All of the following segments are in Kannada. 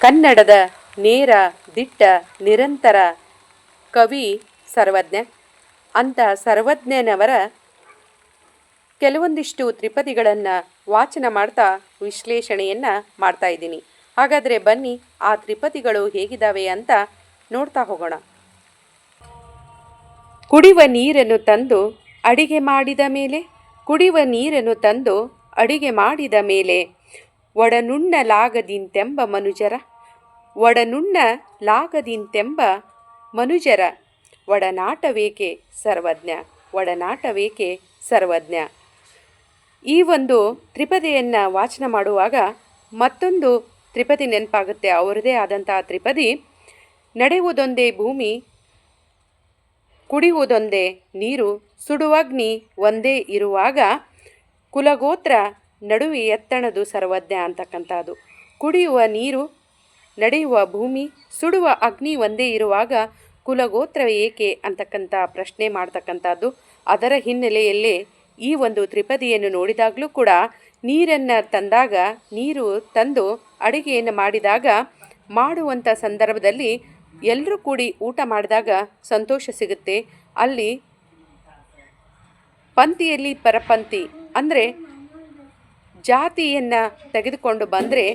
ಕನ್ನಡದ ನೇರ ದಿಟ್ಟ ನಿರಂತರ ಕವಿ ಸರ್ವಜ್ಞ. ಅಂತ ಸರ್ವಜ್ಞನವರ ಕೆಲವೊಂದಿಷ್ಟು ತ್ರಿಪದಿಗಳನ್ನು ವಾಚನ ಮಾಡ್ತಾ ವಿಶ್ಲೇಷಣೆಯನ್ನು ಮಾಡ್ತಾ ಇದ್ದೀನಿ. ಹಾಗಾದರೆ ಬನ್ನಿ ಆ ತ್ರಿಪದಿಗಳು ಹೇಗಿದ್ದಾವೆ ಅಂತ ನೋಡ್ತಾ ಹೋಗೋಣ. ಕುಡಿಯುವ ನೀರನ್ನು ತಂದು ಅಡಿಗೆ ಮಾಡಿದ ಮೇಲೆ, ಕುಡಿಯುವ ನೀರನ್ನು ತಂದು ಅಡಿಗೆ ಮಾಡಿದ ಮೇಲೆ, ಒಡನುಣ್ಣಲಾಗದಿಂತೆಂಬ ಮನುಜರ, ಒಡನುಣ್ಣಲಾಗದಿಂತೆಂಬ ಮನುಜರ, ಒಡನಾಟವೇಕೆ ಸರ್ವಜ್ಞ, ಒಡನಾಟವೇಕೆ ಸರ್ವಜ್ಞ. ಈ ಒಂದು ತ್ರಿಪದಿಯನ್ನು ವಾಚನ ಮಾಡುವಾಗ ಮತ್ತೊಂದು ತ್ರಿಪದಿ ನೆನಪಾಗುತ್ತೆ. ಅವರದೇ ಆದಂತಹ ತ್ರಿಪದಿ. ನಡೆಯುವುದೊಂದೇ ಭೂಮಿ, ಕುಡಿಯುವುದೊಂದೇ ನೀರು, ಸುಡುವಗ್ನಿ ಒಂದೇ ಇರುವಾಗ, ಕುಲಗೋತ್ರ ನಡುವೆ ಎತ್ತಣದು ಸರ್ವಜ್ಞ ಅಂತಕ್ಕಂಥದ್ದು. ಕುಡಿಯುವ ನೀರು, ನಡೆಯುವ ಭೂಮಿ, ಸುಡುವ ಅಗ್ನಿ ಒಂದೇ ಇರುವಾಗ ಕುಲಗೋತ್ರ ಏಕೆ ಅಂತಕ್ಕಂಥ ಪ್ರಶ್ನೆ ಮಾಡ್ತಕ್ಕಂಥದ್ದು. ಅದರ ಹಿನ್ನೆಲೆಯಲ್ಲೇ ಈ ಒಂದು ತ್ರಿಪದಿಯನ್ನು ನೋಡಿದಾಗಲೂ ಕೂಡ ನೀರನ್ನು ತಂದಾಗ, ನೀರು ತಂದು ಅಡುಗೆಯನ್ನು ಮಾಡಿದಾಗ, ಮಾಡುವಂಥ ಸಂದರ್ಭದಲ್ಲಿ ಎಲ್ಲರೂ ಕೂಡಿ ಊಟ ಮಾಡಿದಾಗ ಸಂತೋಷ ಸಿಗುತ್ತೆ. ಅಲ್ಲಿ ಪಂಕ್ತಿಯಲ್ಲಿ ಪರಪಂಕ್ತಿ ಅಂದರೆ ಜಾತಿಯನ್ನು ತೆಗೆದುಕೊಂಡು ಬಂದರೆ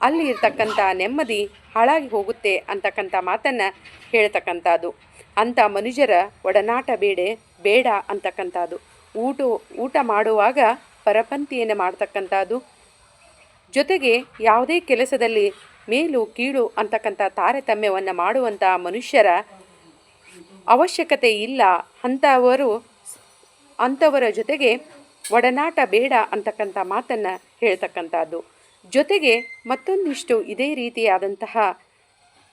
ಅಲ್ಲಿ ಇರ್ತಕ್ಕಂಥ ನೆಮ್ಮದಿ ಹಾಳಾಗಿ ಹೋಗುತ್ತೆ ಅಂತಕ್ಕಂಥ ಮಾತನ್ನು ಹೇಳ್ತಕ್ಕಂಥದ್ದು. ಅಂಥ ಮನುಜರ ಒಡನಾಟ ಬೇಡ ಅಂತಕ್ಕಂಥದ್ದು. ಊಟ ಮಾಡುವಾಗ ಪರಪಂಕ್ತಿಯನ್ನು ಮಾಡ್ತಕ್ಕಂಥದ್ದು. ಜೊತೆಗೆ ಯಾವುದೇ ಕೆಲಸದಲ್ಲಿ ಮೇಲು ಕೀಳು ಅಂತಕ್ಕಂಥ ತಾರತಮ್ಯವನ್ನು ಮಾಡುವಂಥ ಮನುಷ್ಯರ ಅವಶ್ಯಕತೆ ಇಲ್ಲ. ಅಂಥವರ ಜೊತೆಗೆ ಒಡನಾಟ ಬೇಡ ಅಂತಕ್ಕಂಥ ಮಾತನ್ನು ಹೇಳ್ತಕ್ಕಂಥದ್ದು. ಜೊತೆಗೆ ಮತ್ತೊಂದಿಷ್ಟು ಇದೇ ರೀತಿಯಾದಂತಹ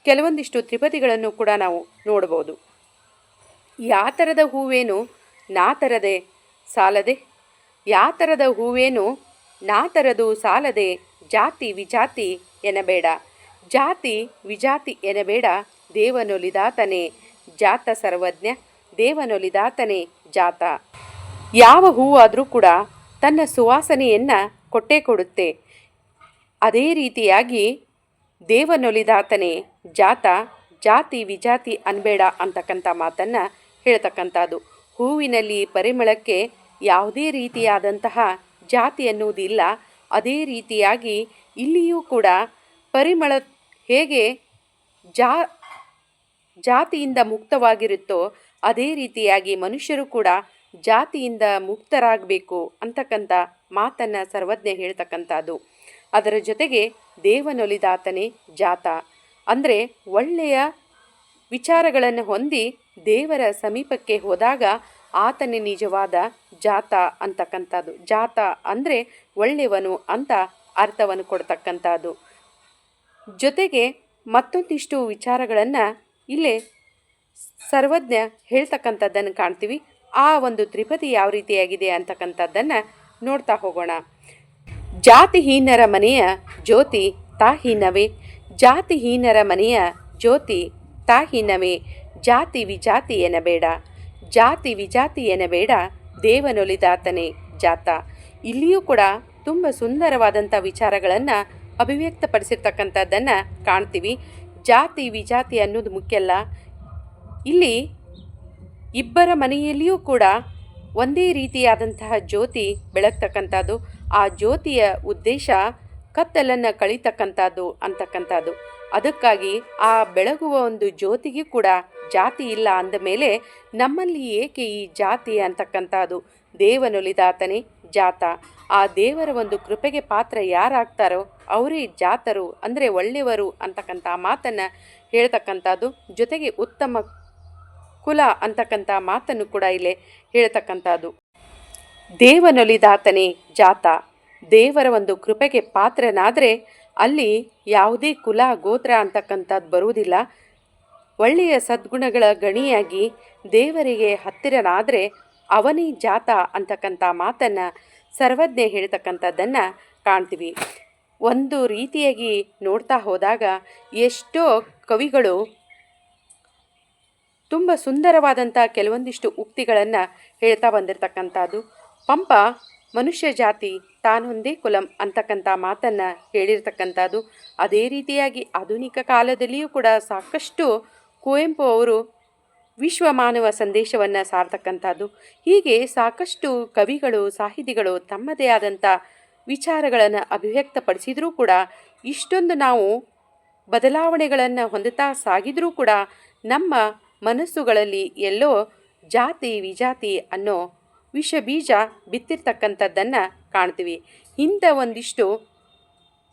ಕೆಲವೊಂದಿಷ್ಟು ತ್ರಿಪದಿಗಳನ್ನು ಕೂಡ ನಾವು ನೋಡ್ಬೋದು. ಯಾ ಥರದ ಹೂವೇನು ನಾ ಥರದೆ ಸಾಲದೆ, ಯಾ ಥರದ ಹೂವೇನು ನಾ ಥರದು ಸಾಲದೆ, ಜಾತಿ ವಿಜಾತಿ ಎನಬೇಡ, ಜಾತಿ ವಿಜಾತಿ ಎನಬೇಡ, ದೇವನೊಲಿದಾತನೇ ಜಾತ ಸರ್ವಜ್ಞ, ದೇವನೊಲಿದಾತನೇ ಜಾತ. ಯಾವ ಹೂವಾದರೂ ಕೂಡ ತನ್ನ ಸುವಾಸನೆಯನ್ನು ಕೊಟ್ಟೇ ಕೊಡುತ್ತೆ. ಅದೇ ರೀತಿಯಾಗಿ ದೇವನೊಲಿದಾತನೇ ಜಾತ, ಜಾತಿ ವಿಜಾತಿ ಅನ್ಬೇಡ ಅಂತಕ್ಕಂಥ ಮಾತನ್ನು ಹೇಳ್ತಕ್ಕಂಥದ್ದು. ಹೂವಿನಲ್ಲಿ ಪರಿಮಳಕ್ಕೆ ಯಾವುದೇ ರೀತಿಯಾದಂತಹ ಜಾತಿ ಅನ್ನುವುದಿಲ್ಲ. ಅದೇ ರೀತಿಯಾಗಿ ಇಲ್ಲಿಯೂ ಕೂಡ ಪರಿಮಳ ಹೇಗೆ ಜಾತಿಯಿಂದ ಮುಕ್ತವಾಗಿರುತ್ತೋ ಅದೇ ರೀತಿಯಾಗಿ ಮನುಷ್ಯರು ಕೂಡ ಜಾತಿಯಿಂದ ಮುಕ್ತರಾಗಬೇಕು ಅಂತಕ್ಕಂಥ ಮಾತನ್ನು ಸರ್ವಜ್ಞ ಹೇಳ್ತಕ್ಕಂಥದ್ದು. ಅದರ ಜೊತೆಗೆ ದೇವನೊಲಿದಾತನೇ ಜಾತ ಅಂದರೆ ಒಳ್ಳೆಯ ವಿಚಾರಗಳನ್ನು ಹೊಂದಿ ದೇವರ ಸಮೀಪಕ್ಕೆ ಹೋದಾಗ ಆತನೇ ನಿಜವಾದ ಜಾತ ಅಂತಕ್ಕಂಥದ್ದು. ಜಾತ ಅಂದರೆ ಒಳ್ಳೆಯವನು ಅಂತ ಅರ್ಥವನ್ನು ಕೊಡ್ತಕ್ಕಂಥದ್ದು. ಜೊತೆಗೆ ಮತ್ತೊಂದಿಷ್ಟು ವಿಚಾರಗಳನ್ನು ಇಲ್ಲೇ ಸರ್ವಜ್ಞ ಹೇಳ್ತಕ್ಕಂಥದ್ದನ್ನು ಕಾಣ್ತೀವಿ. ಆ ಒಂದು ತ್ರಿಪದಿ ಯಾವ ರೀತಿಯಾಗಿದೆ ಅಂತಕ್ಕಂಥದ್ದನ್ನು ನೋಡ್ತಾ ಹೋಗೋಣ. ಜಾತಿಹೀನರ ಮನೆಯ ಜ್ಯೋತಿ ತಾಹೀನವೇ, ಜಾತಿಹೀನರ ಮನೆಯ ಜ್ಯೋತಿ ತಾಹೀನವೇ, ಜಾತಿ ವಿಜಾತಿ ಎನಬೇಡ, ಜಾತಿ ವಿಜಾತಿ ಎನಬೇಡ, ದೇವನೊಲಿದಾತನೇ ಜಾತ. ಇಲ್ಲಿಯೂ ಕೂಡ ತುಂಬ ಸುಂದರವಾದಂಥ ವಿಚಾರಗಳನ್ನು ಅಭಿವ್ಯಕ್ತಪಡಿಸಿರ್ತಕ್ಕಂಥದ್ದನ್ನು ಕಾಣ್ತೀವಿ. ಜಾತಿ ವಿಜಾತಿ ಅನ್ನೋದು ಮುಖ್ಯ ಅಲ್ಲ. ಇಲ್ಲಿ ಇಬ್ಬರ ಮನೆಯಲ್ಲಿಯೂ ಕೂಡ ಒಂದೇ ರೀತಿಯಾದಂತಹ ಜ್ಯೋತಿ ಬೆಳಗ್ತಕ್ಕಂಥದ್ದು. ಆ ಜ್ಯೋತಿಯ ಉದ್ದೇಶ ಕತ್ತಲನ್ನು ಕಳೀತಕ್ಕಂಥದ್ದು ಅಂತಕ್ಕಂಥದ್ದು. ಅದಕ್ಕಾಗಿ ಆ ಬೆಳಗುವ ಒಂದು ಜ್ಯೋತಿಗೆ ಕೂಡ ಜಾತಿ ಇಲ್ಲ ಅಂದ ಮೇಲೆ ನಮ್ಮಲ್ಲಿ ಏಕೆ ಈ ಜಾತಿ ಅಂತಕ್ಕಂಥದ್ದು. ದೇವನೊಲಿದಾತನೇ ಜಾತ. ಆ ದೇವರ ಒಂದು ಕೃಪೆಗೆ ಪಾತ್ರ ಯಾರಾಗ್ತಾರೋ ಅವರೇ ಜಾತರು ಅಂದರೆ ಒಳ್ಳೆಯವರು ಅಂತಕ್ಕಂಥ ಮಾತನ್ನು ಹೇಳ್ತಕ್ಕಂಥದ್ದು. ಜೊತೆಗೆ ಉತ್ತಮ ಕುಲ ಅಂತಕ್ಕಂಥ ಮಾತನ್ನು ಕೂಡ ಇಲ್ಲೇ ಹೇಳ್ತಕ್ಕಂಥದ್ದು. ದೇವನೊಲಿದಾತನೇ ಜಾತ. ದೇವರ ಒಂದು ಕೃಪೆಗೆ ಪಾತ್ರನಾದರೆ ಅಲ್ಲಿ ಯಾವುದೇ ಕುಲ ಗೋತ್ರ ಅಂತಕ್ಕಂಥದ್ದು ಬರುವುದಿಲ್ಲ. ಒಳ್ಳೆಯ ಸದ್ಗುಣಗಳ ಗಣಿಯಾಗಿ ದೇವರಿಗೆ ಹತ್ತಿರನಾದರೆ ಅವನೇ ಜಾತ ಅಂತಕ್ಕಂಥ ಮಾತನ್ನು ಸರ್ವಜ್ಞ ಹೇಳ್ತಕ್ಕಂಥದ್ದನ್ನು ಕಾಣ್ತೀವಿ. ಒಂದು ರೀತಿಯಾಗಿ ನೋಡ್ತಾ ಹೋದಾಗ ಎಷ್ಟೋ ಕವಿಗಳು ತುಂಬ ಸುಂದರವಾದಂಥ ಕೆಲವೊಂದಿಷ್ಟು ಉಕ್ತಿಗಳನ್ನು ಹೇಳ್ತಾ ಬಂದಿರತಕ್ಕಂಥದ್ದು. ಪಂಪ ಮನುಷ್ಯ ಜಾತಿ ತಾನೊಂದೇ ಕುಲಂ ಅಂತಕ್ಕಂಥ ಮಾತನ್ನು ಹೇಳಿರ್ತಕ್ಕಂಥದ್ದು. ಅದೇ ರೀತಿಯಾಗಿ ಆಧುನಿಕ ಕಾಲದಲ್ಲಿಯೂ ಕೂಡ ಸಾಕಷ್ಟು ಕುವೆಂಪು ಅವರು ವಿಶ್ವಮಾನವ ಸಂದೇಶವನ್ನು ಸಾರ್ತಕ್ಕಂಥದ್ದು. ಹೀಗೆ ಸಾಕಷ್ಟು ಕವಿಗಳು ಸಾಹಿತಿಗಳು ತಮ್ಮದೇ ಆದಂಥ ವಿಚಾರಗಳನ್ನು ಅಭಿವ್ಯಕ್ತಪಡಿಸಿದರೂ ಕೂಡ ಇಷ್ಟೊಂದು ನಾವು ಬದಲಾವಣೆಗಳನ್ನು ಹೊಂದುತ್ತಾ ಸಾಗಿದರೂ ಕೂಡ ನಮ್ಮ ಮನಸ್ಸುಗಳಲ್ಲಿ ಎಲ್ಲೋ ಜಾತಿ ವಿಜಾತಿ ಅನ್ನೋ ವಿಷ ಬೀಜ ಬಿತ್ತಿರ್ತಕ್ಕಂಥದ್ದನ್ನು ಕಾಣ್ತೀವಿ. ಇಂಥ ಒಂದಿಷ್ಟು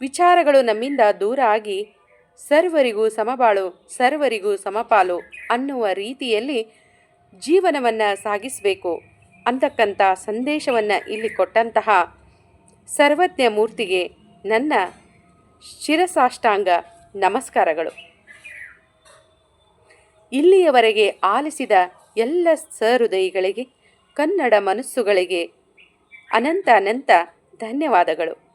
ವಿಚಾರಗಳು ನಮ್ಮಿಂದ ದೂರ ಆಗಿ ಸರ್ವರಿಗೂ ಸಮಬಾಳು ಸರ್ವರಿಗೂ ಸಮಪಾಲು ಅನ್ನುವ ರೀತಿಯಲ್ಲಿ ಜೀವನವನ್ನು ಸಾಗಿಸಬೇಕು ಅಂತಕ್ಕಂಥ ಸಂದೇಶವನ್ನು ಇಲ್ಲಿ ಕೊಟ್ಟಂತಹ ಸರ್ವಜ್ಞ ಮೂರ್ತಿಗೆ ನನ್ನ ಶಿರಸಾಷ್ಟಾಂಗ ನಮಸ್ಕಾರಗಳು. ಇಲ್ಲಿಯವರೆಗೆ ಆಲಿಸಿದ ಎಲ್ಲ ಸಹೃದಯಿಗಳಿಗೆ, ಕನ್ನಡ ಮನಸ್ಸುಗಳಿಗೆ ಅನಂತ ಧನ್ಯವಾದಗಳು.